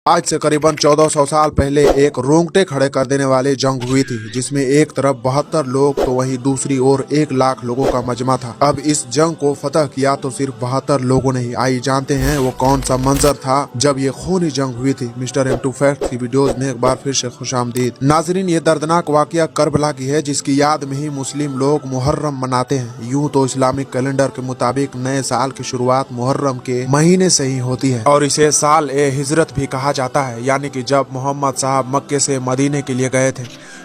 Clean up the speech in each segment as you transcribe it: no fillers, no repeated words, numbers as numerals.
आज से करीबन 1400 साल पहले एक रोंगटे खड़े कर देने वाली जंग हुई थी, जिसमें एक तरफ 72 लोग तो वहीं दूसरी ओर 1 लाख लोगों का मजमा था। अब इस जंग को फतह किया तो सिर्फ 72 लोगों ने ही। आइए जानते हैं वो कौन सा मंजर था जब ये खूनी जंग हुई थी। मिस्टर M2 फैक्ट की वीडियोज में एक बार फिर से खुशामदीद। नाजरीन, ये दर्दनाक वाकया करबला की है, जिसकी याद में ही मुस्लिम लोग मुहर्रम मनाते हैं। यूँ तो इस्लामिक कैलेंडर के मुताबिक नए साल की शुरुआत मुहर्रम के महीने से ही होती है और इसे साल ए हिजरत भी कहा जाता है, यानी कि जब मोहम्मद साहब मक्के से मदीने के लिए गए थे।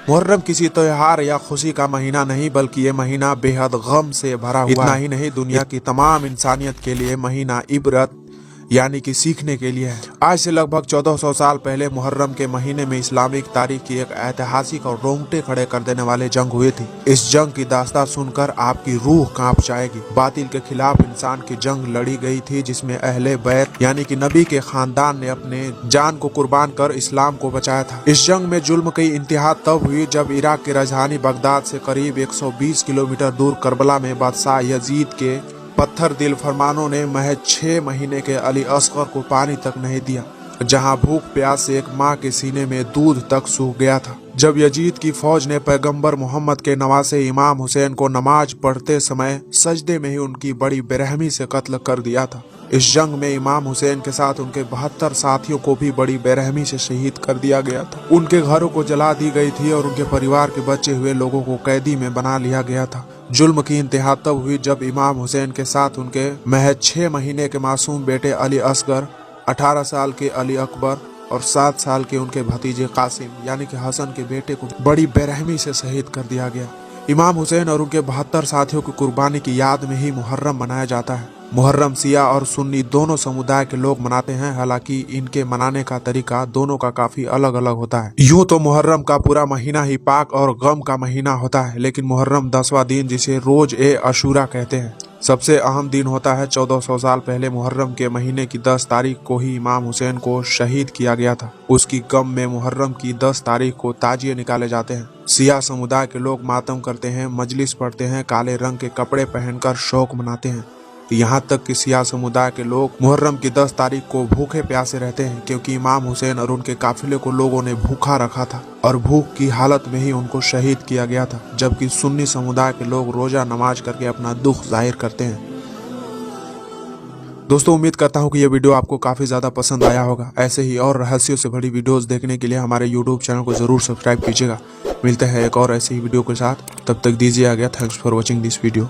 मुहर्रम किसी त्योहार या खुशी का महीना नहीं, बल्कि ये महीना बेहद गम से भरा हुआ। इतना ही नहीं, दुनिया की तमाम इंसानियत के लिए महीना इबरत यानी कि सीखने के लिए है। आज से लगभग 1400 साल पहले मुहर्रम के महीने में इस्लामिक तारीख की एक ऐतिहासिक और रोंगटे खड़े कर देने वाले जंग हुई थी। इस जंग की दास्तां सुनकर आपकी रूह कांप जाएगी। बातिल के खिलाफ इंसान की जंग लड़ी गई थी, जिसमें अहले बैत यानी कि नबी के खानदान ने अपने जान को कुर्बान कर इस्लाम को बचाया था। इस जंग में जुल्म की इंतहा तब हुई जब इराक की राजधानी बगदाद से करीब 120 किलोमीटर दूर करबला में बादशाह यजीद के पत्थर दिल फरमानों ने महज 6 महीने के अली असगर को पानी तक नहीं दिया, जहां भूख प्यास से एक माँ के सीने में दूध तक सूख गया था। जब यजीद की फौज ने पैगंबर मोहम्मद के नवासे इमाम हुसैन को नमाज पढ़ते समय सजदे में ही उनकी बड़ी बेरहमी से कत्ल कर दिया था। इस जंग में इमाम हुसैन के साथ उनके 72 साथियों को भी बड़ी बेरहमी से शहीद कर दिया गया था। उनके घरों को जला दी गई थी और उनके परिवार के बचे हुए लोगों को कैदी में बना लिया गया था। जुल्म की इंतहा तब हुई जब इमाम हुसैन के साथ उनके महज 6 महीने के मासूम बेटे अली असगर, 18 साल के अली अकबर और 7 साल के उनके भतीजे कासिम यानी कि हसन के बेटे को बड़ी बेरहमी से शहीद कर दिया गया। इमाम हुसैन और उनके 72 साथियों की कुर्बानी की याद में ही मुहर्रम मनाया जाता है। मुहर्रम शिया और सुन्नी दोनों समुदाय के लोग मनाते हैं, हालांकि इनके मनाने का तरीका दोनों का काफी अलग अलग होता है। यूं तो मुहर्रम का पूरा महीना ही पाक और गम का महीना होता है, लेकिन मुहर्रम 10वां दिन, जिसे रोज ए अशूरा कहते हैं, सबसे अहम दिन होता है। 1400 साल पहले मुहर्रम के महीने की 10 तारीख को ही इमाम हुसैन को शहीद किया गया था। उसकी गम में मुहर्रम की 10 तारीख को ताजिए निकाले जाते हैं। शिया समुदाय के लोग मातम करते हैं, मजलिस पढ़ते हैं, काले रंग के कपड़े पहनकर शौक मनाते हैं। यहाँ तक कि शिया समुदाय के लोग मुहर्रम की 10 तारीख को भूखे प्यासे रहते हैं, क्योंकि इमाम हुसैन और उनके काफिले को लोगों ने भूखा रखा था और भूख की हालत में ही उनको शहीद किया गया था। जबकि सुन्नी समुदाय के लोग रोजा नमाज करके अपना दुख जाहिर करते हैं। दोस्तों, उम्मीद करता हूँ कि ये वीडियो आपको काफी ज्यादा पसंद आया होगा। ऐसे ही और रहस्यों से भरी वीडियोस देखने के लिए हमारे YouTube चैनल को जरूर सब्सक्राइब कीजिएगा। मिलते हैं एक और ऐसी ही वीडियो के साथ, तब तक दीजिए आज्ञा। Thanks for watching this video.